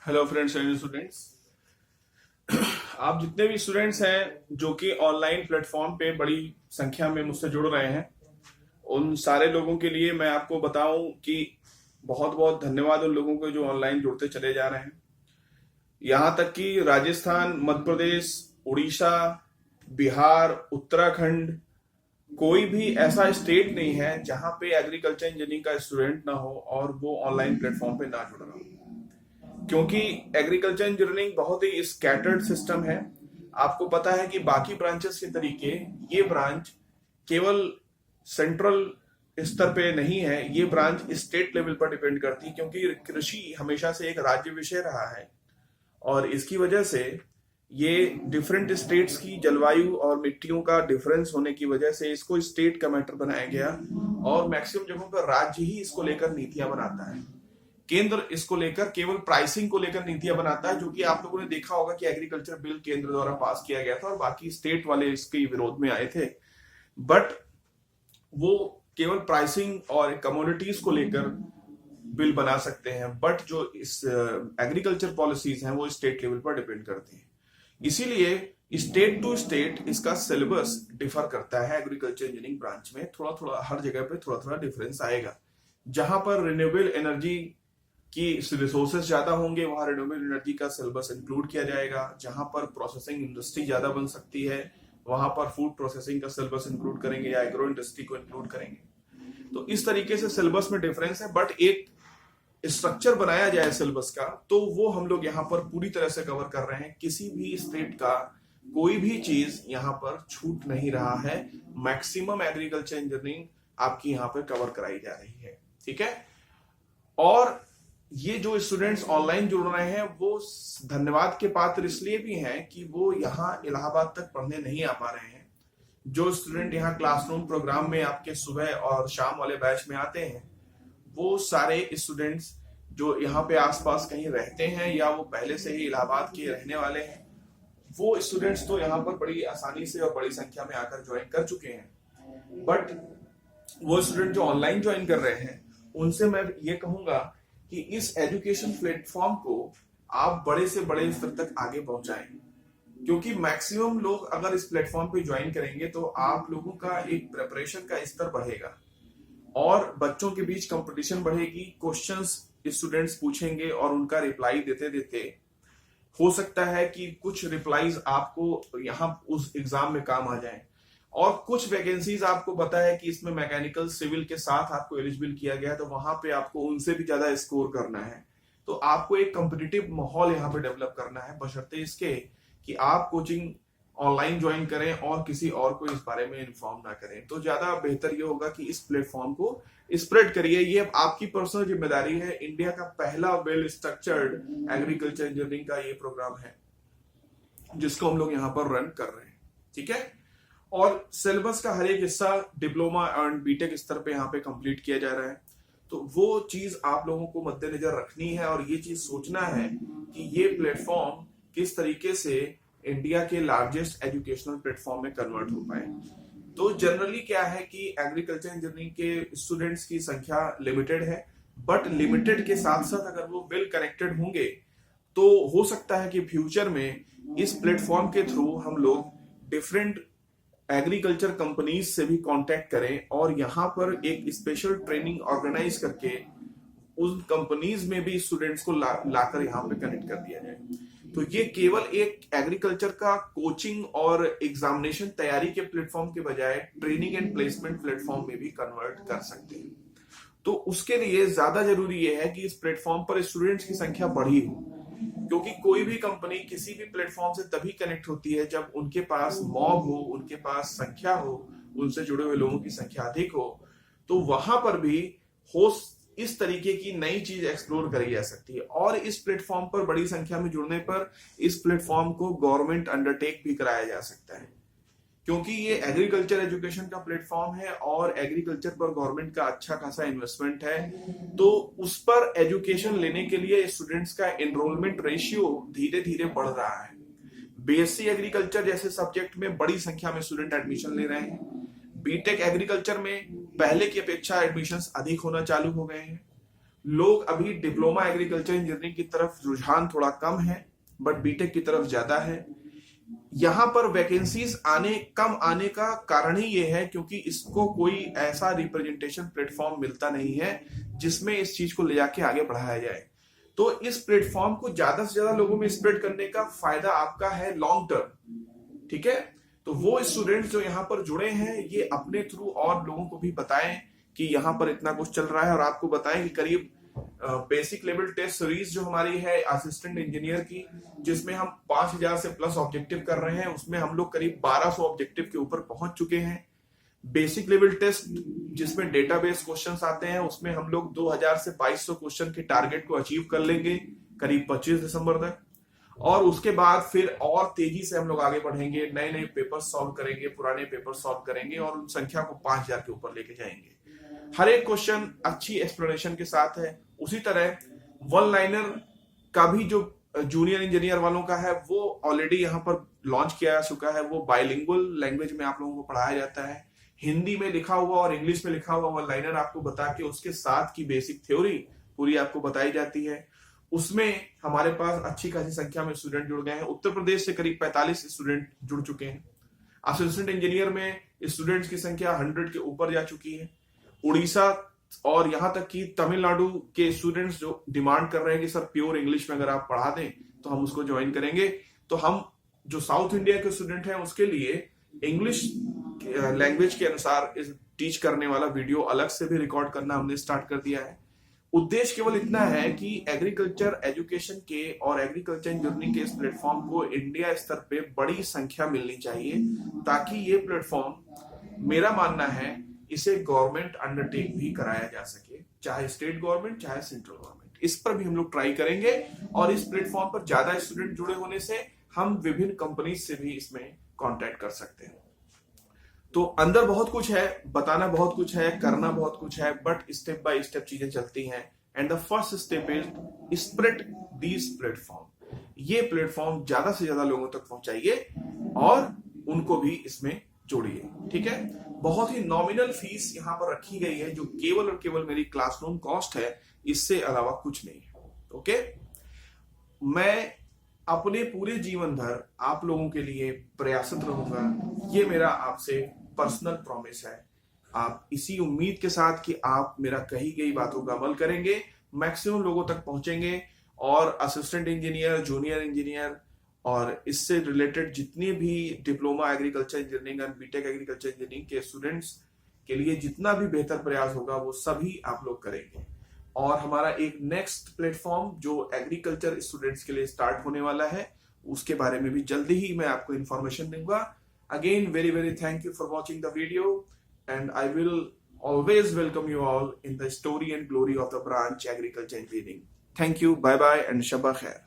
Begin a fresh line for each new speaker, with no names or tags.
Hello friends and students. आप जितने भी स्टूडेंट्स हैं जो कि ऑनलाइन प्लेटफॉर्म पे बड़ी संख्या में मुझसे जुड़ रहे हैं, उन सारे लोगों के लिए मैं आपको बताऊं कि बहुत बहुत धन्यवाद उन लोगों को जो ऑनलाइन जुड़ते चले जा रहे हैं। यहाँ तक कि राजस्थान, मध्य प्रदेश, उड़ीसा, बिहार, उत्तराखंड, कोई भी ऐसा स्टेट नहीं है जहां पे एग्रीकल्चर इंजीनियरिंग का स्टूडेंट ना हो और वो ऑनलाइन प्लेटफॉर्म पे ना जुड़ रहा हो, क्योंकि एग्रीकल्चर इंजीनियरिंग बहुत ही स्कैटर्ड सिस्टम है। आपको पता है कि बाकी ब्रांचेस के तरीके ये ब्रांच केवल सेंट्रल स्तर पे नहीं है, ये ब्रांच स्टेट लेवल पर डिपेंड करती है, क्योंकि कृषि हमेशा से एक राज्य विषय रहा है और इसकी वजह से ये डिफरेंट स्टेट्स की जलवायु और मिट्टियों का डिफरेंस होने की वजह से इसको स्टेट का मैटर बनाया गया और मैक्सिमम जगहों पर राज्य ही इसको लेकर नीतियां बनाता है। केंद्र इसको लेकर केवल प्राइसिंग को लेकर नीतियां बनाता है, जो कि आप लोगों ने देखा होगा कि एग्रीकल्चर बिल केंद्र द्वारा पास किया गया था और बाकी स्टेट वाले इसके विरोध में आए थे। बट वो केवल प्राइसिंग और कमोडिटीज को लेकर बिल बना सकते हैं, बट जो इस एग्रीकल्चर पॉलिसीज हैं वो स्टेट लेवल पर डिपेंड करती हैं। इसीलिए स्टेट टू स्टेट इसका सिलेबस डिफर करता है। एग्रीकल्चर इंजीनियरिंग ब्रांच में थोड़ा थोड़ा हर जगह पे थोड़ा थोड़ा डिफरेंस आएगा। जहां पर रिन्यूएबल एनर्जी की रिसोर्सेज ज्यादा होंगे वहां रिन्यूएबल एनर्जी का सिलेबस इंक्लूड किया जाएगा। जहां पर प्रोसेसिंग इंडस्ट्री ज्यादा बन सकती है वहां पर फूड प्रोसेसिंग का सिलेबस इंक्लूड करेंगे या एग्रो इंडस्ट्री को इंक्लूड करेंगे। तो इस तरीके से सिलेबस में डिफरेंस है, बट एक स्ट्रक्चर बनाया जाए सिलेबस का तो वो हम लोग यहाँ पर पूरी तरह से कवर कर रहे हैं। किसी भी स्टेट का कोई भी चीज यहाँ पर छूट नहीं रहा है। मैक्सिमम एग्रीकल्चर इंजीनियरिंग आपकी यहाँ पर कवर कराई जा रही है, ठीक है। और ये जो स्टूडेंट्स ऑनलाइन जुड़ रहे हैं वो धन्यवाद के पात्र इसलिए भी हैं कि वो यहाँ इलाहाबाद तक पढ़ने नहीं आ पा रहे हैं। जो स्टूडेंट यहाँ क्लासरूम प्रोग्राम में आपके सुबह और शाम वाले बैच में आते हैं वो सारे स्टूडेंट्स जो यहाँ पे आसपास कहीं रहते हैं या वो पहले से ही इलाहाबाद के रहने वाले हैं, वो स्टूडेंट्स तो यहाँ पर बड़ी आसानी से और बड़ी संख्या में आकर ज्वाइन कर चुके हैं। बट वो स्टूडेंट जो ऑनलाइन ज्वाइन कर रहे हैं उनसे मैं ये कहूंगा कि इस एजुकेशन प्लेटफॉर्म को आप बड़े से बड़े स्तर तक आगे पहुंचाएं, क्योंकि मैक्सिमम लोग अगर इस प्लेटफॉर्म पे ज्वाइन करेंगे तो आप लोगों का एक प्रिपरेशन का स्तर बढ़ेगा और बच्चों के बीच कंपटीशन बढ़ेगी। क्वेश्चंस स्टूडेंट्स पूछेंगे और उनका रिप्लाई देते देते हो सकता है कि कुछ रिप्लाईज आपको यहाँ उस एग्जाम में काम आ जाए। और कुछ वैकेंसीज आपको पता है कि इसमें मैकेनिकल सिविल के साथ आपको एलिजिबल किया गया है, तो वहां पे आपको उनसे भी ज्यादा स्कोर करना है। तो आपको एक कॉम्पिटिटिव माहौल यहाँ पे डेवलप करना है, बशर्ते इसके कि आप कोचिंग ऑनलाइन ज्वाइन करें और किसी और को इस बारे में इन्फॉर्म ना करें। तो ज्यादा बेहतर ये होगा कि इस प्लेटफॉर्म को स्प्रेड करिए। ये आपकी पर्सनल जिम्मेदारी है। इंडिया का पहला वेल स्ट्रक्चर्ड एग्रीकल्चर इंजीनियरिंग का ये प्रोग्राम है जिसको हम लोग यहाँ पर रन कर रहे हैं, ठीक है। और सिलेबस का हर एक हिस्सा डिप्लोमा एंड बीटेक स्तर पे यहाँ पे कंप्लीट किया जा रहा है। तो वो चीज आप लोगों को मद्देनजर रखनी है और ये चीज सोचना है कि ये प्लेटफॉर्म किस तरीके से इंडिया के लार्जेस्ट एजुकेशनल प्लेटफॉर्म में कन्वर्ट हो पाए। तो जनरली क्या है कि एग्रीकल्चर इंजीनियरिंग के स्टूडेंट्स की संख्या लिमिटेड है, बट लिमिटेड के साथ साथ अगर वो वेल कनेक्टेड होंगे तो हो सकता है कि फ्यूचर में इस प्लेटफॉर्म के थ्रू हम लोग डिफरेंट एग्रीकल्चर कंपनीज से भी कांटेक्ट करें और यहाँ पर एक स्पेशल ट्रेनिंग ऑर्गेनाइज करके उन कंपनीज में भी स्टूडेंट्स को लाकर यहाँ पे कनेक्ट कर दिया जाए। तो ये केवल एक एग्रीकल्चर का कोचिंग और एग्जामिनेशन तैयारी के प्लेटफॉर्म के बजाय ट्रेनिंग एंड प्लेसमेंट प्लेटफॉर्म में भी कन्वर्ट कर सकते हैं। तो उसके लिए ज्यादा जरूरी ये है कि इस प्लेटफॉर्म पर स्टूडेंट्स की संख्या बढ़ी हो, क्योंकि कोई भी कंपनी किसी भी प्लेटफॉर्म से तभी कनेक्ट होती है जब उनके पास मॉब हो, उनके पास संख्या हो, उनसे जुड़े हुए लोगों की संख्या अधिक हो। तो वहां पर भी हो इस तरीके की नई चीज एक्सप्लोर करी जा सकती है। और इस प्लेटफॉर्म पर बड़ी संख्या में जुड़ने पर इस प्लेटफॉर्म को गवर्नमेंट अंडरटेक भी कराया जा सकता है, क्योंकि ये एग्रीकल्चर एजुकेशन का प्लेटफॉर्म है और एग्रीकल्चर पर गवर्नमेंट का अच्छा खासा इन्वेस्टमेंट है। तो उस पर एजुकेशन लेने के लिए स्टूडेंट्स का एनरोलमेंट रेशियो धीरे धीरे बढ़ रहा है। बीएससी एग्रीकल्चर जैसे सब्जेक्ट में बड़ी संख्या में स्टूडेंट एडमिशन ले रहे हैं। बीटेक एग्रीकल्चर में पहले की अपेक्षा एडमिशंस अधिक होना चालू हो गए हैं। लोग अभी डिप्लोमा एग्रीकल्चर इंजीनियरिंग की तरफ रुझान थोड़ा कम है, बट बीटेक की तरफ ज्यादा है। यहां पर वैकेंसीज कम आने का कारण ही ये है क्योंकि इसको कोई ऐसा रिप्रेजेंटेशन प्लेटफॉर्म मिलता नहीं है जिसमें इस चीज को ले जाके आगे बढ़ाया जाए। तो इस प्लेटफॉर्म को ज्यादा से ज्यादा लोगों में स्प्रेड करने का फायदा आपका है लॉन्ग टर्म, ठीक है। तो वो स्टूडेंट्स जो यहाँ पर जुड़े हैं ये अपने थ्रू और लोगों को भी बताएं कि यहाँ पर इतना कुछ चल रहा है, और आपको बताएं कि करीब बेसिक लेवल टेस्ट सीरीज जो हमारी है असिस्टेंट इंजीनियर की, जिसमें हम 5000 से प्लस ऑब्जेक्टिव कर रहे हैं, उसमें हम लोग करीब 1200 ऑब्जेक्टिव के ऊपर पहुंच चुके हैं। बेसिक लेवल टेस्ट जिसमें डेटाबेस क्वेश्चंस आते हैं, उसमें हम लोग 2000 से 2200 क्वेश्चन के टारगेट को अचीव कर लेंगे करीब 25 दिसंबर तक। और उसके बाद फिर और तेजी से हम लोग आगे बढ़ेंगे, नए नए पेपर सॉल्व करेंगे, पुराने पेपर सॉल्व करेंगे और उन संख्या को 5000 के ऊपर लेके जाएंगे। हर एक क्वेश्चन अच्छी एक्सप्लेनेशन के साथ है। उसी तरह वन लाइनर का भी जो जूनियर इंजीनियर वालों का है वो ऑलरेडी यहाँ पर लॉन्च किया जा चुका है। वो बाइलिंगुअल लैंग्वेज में आप लोगों को पढ़ाया जाता है, हिंदी में लिखा हुआ और इंग्लिश में लिखा हुआ वन लाइनर आपको बता के उसके साथ की बेसिक थ्योरी पूरी आपको बताई जाती है। उसमें हमारे पास अच्छी खासी संख्या में स्टूडेंट जुड़ गए हैं। उत्तर प्रदेश से करीब 45 स्टूडेंट जुड़ चुके हैं। असिस्टेंट इंजीनियर में स्टूडेंट्स की संख्या 100 के ऊपर जा चुकी है। उड़ीसा और यहां तक कि तमिलनाडु के स्टूडेंट्स जो डिमांड कर रहे हैं कि सर प्योर इंग्लिश में अगर आप पढ़ा दें तो हम उसको ज्वाइन करेंगे। तो हम जो साउथ इंडिया के स्टूडेंट हैं उसके लिए इंग्लिश लैंग्वेज के अनुसार टीच करने वाला वीडियो अलग से भी रिकॉर्ड करना हमने स्टार्ट कर दिया है। उद्देश्य केवल इतना है कि एग्रीकल्चर एजुकेशन के और एग्रीकल्चर इंजीनियरिंग के इस प्लेटफॉर्म को इंडिया स्तर पे बड़ी संख्या मिलनी चाहिए, ताकि ये प्लेटफॉर्म, मेरा मानना है, इसे गवर्नमेंट अंडरटेक भी कराया जा सके, चाहे स्टेट गवर्नमेंट चाहे सेंट्रल गवर्नमेंट। इस पर भी हम लोग ट्राई करेंगे और इस प्लेटफॉर्म पर ज्यादा स्टूडेंट जुड़े होने से हम विभिन्न कंपनीज से भी इसमें कांटेक्ट कर सकते हैं। तो अंदर बहुत कुछ है, बताना बहुत कुछ है, करना बहुत कुछ है, बट स्टेप बाय स्टेप चीजें चलती हैं। And the first step is spread this platform. ये प्लेटफॉर्म ज्यादा से ज्यादा लोगों तक पहुंचाइए और उनको भी इसमें जोड़िए, ठीक है। बहुत ही नॉमिनल फीस यहाँ पर रखी गई है जो केवल और केवल मेरी क्लासरूम कॉस्ट है, इससे अलावा कुछ नहीं है। ओके, मैं अपने पूरे जीवन भर आप लोगों के लिए प्रयासरत रहूंगा, ये मेरा आपसे पर्सनल प्रॉमिस है। आप इसी उम्मीद के साथ कि आप मेरा कही गई बातों का अमल करेंगे, मैक्सिमम लोगों तक पहुंचेंगे और असिस्टेंट इंजीनियर, जूनियर इंजीनियर और इससे रिलेटेड जितने भी डिप्लोमा एग्रीकल्चर इंजीनियरिंग और बीटेक एग्रीकल्चर इंजीनियरिंग के स्टूडेंट्स के लिए जितना भी बेहतर प्रयास होगा वो सभी आप लोग करेंगे। और हमारा एक नेक्स्ट प्लेटफॉर्म जो एग्रीकल्चर स्टूडेंट्स के लिए स्टार्ट होने वाला है, उसके बारे में भी जल्दी ही मैं आपको इंफॉर्मेशन दूंगा। Again very very thank you for watching the video and I will always welcome you all in the story and glory of the branch agriculture engineering. Thank you, bye bye and Shabba Khair.